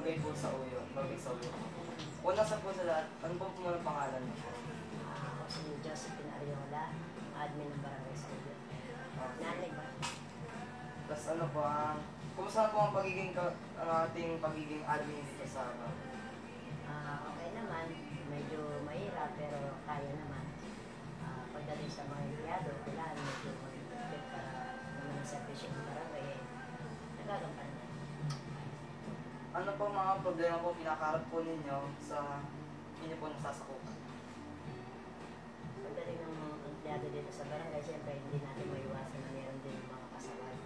barangay po sa Uyo. Barangay sa Uyo. Una sa po sa lahat, ano po muna pangalan niyo po? Ako si Josephine Ariola, admin ng barangay sa Uyo. Nanay ba? Tapos ano po, kumusta po ang ang ating pagiging admin dito sa Okay naman, medyo mahirap pero kaya naman. Pagdating sa mga empleyado, kailangan medyo mag-fit para naman ang servisyo ng barangay nagagampan na. Ano po mga problema po kinakaharap po ninyo sa inyo po nasasakupan? Pagdating ng mga empleyado dito sa barangay, siyempre hindi natin maiwasan na meron din mga kasaway.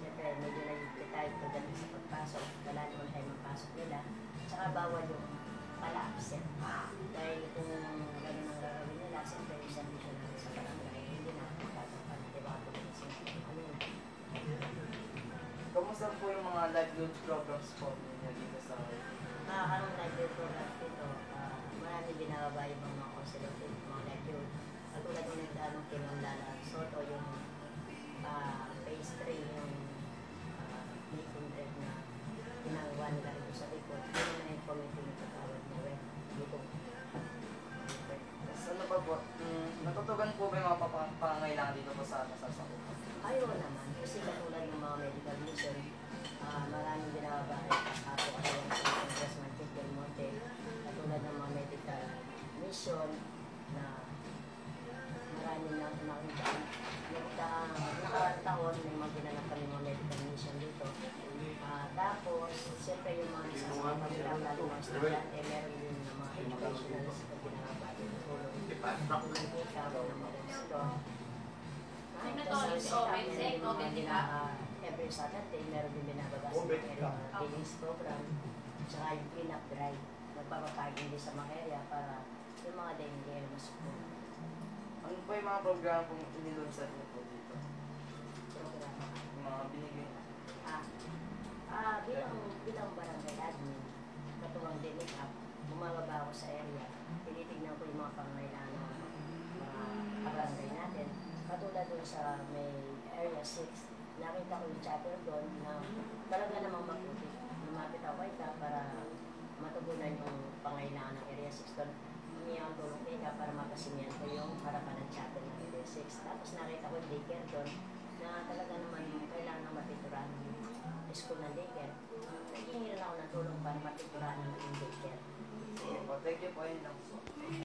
Siyempre, medyo nagigit tayo pagdating sa pagpasok, wala naman tayo magpasok nila. Tsaka bawal yung pala-absent. Dahil kung gano'n ang gagawin nila, siyempre yung servisyo natin sa barangay, hindi natin magkakapan. Diba? Kamusta po yung mga livelihood programs po ninyo dito sa Ang livelihood programs dito, marami binababa yung mga consultative, mga livelihood. Katulad yung nagtanong kay Ma'am Lala Soto, yung phase 3, yung meeting trip na ginagawa nila ito sa likod. Yun naman yung committee ng katawad na web. Dito. Tapos ano pa po, natutugan po ba yung mga pangangailangan dito po sa nasasakupan? Ayaw naman, kasi katulad ng mga medical mission, maraming binababa ako kasi yung Congressman Kit Del Monte, katulad ng mga medical mission na maraming nakataon may mga ginanap kami mga medical mission dito. Tapos, siyempre yung mga nagsasama nila, lalo mga estudyante, meron din ng mga educationals na ginagawa din ng tulong. Ikaw ng mga gusto. Every Saturday, meron din binababa sa mga area feelings program, tsaka yung clean-up drive. Nagpapapagin din sa mga area para yung mga dengue ay masukong. Ano po yung mga programa pong inilunsad niyo po dito? Programa. Yung mga binigay? Bilang barangay admin, katuwang Delete Up, bumababa ako sa area, tinitignan ko yung mga pangangailangan ng mga barangay natin. Katulad doon sa may Area 6, nakita ko yung chapter doon na talaga namang mabuti. Lumapit ako kay ka para matugunan yung pangailangan ng Area 6 doon. Humingi ang tulong kay ka para makasimihan ko yung harapan ng chapter ng Area 6. Tapos nakita ko yung daycare doon na talaga naman kailangan ng matiturahan ng school ng daycare. Naghihingi rin ako ng tulong para matiturahan ng daycare. Sige po, thank you po, yun lang po.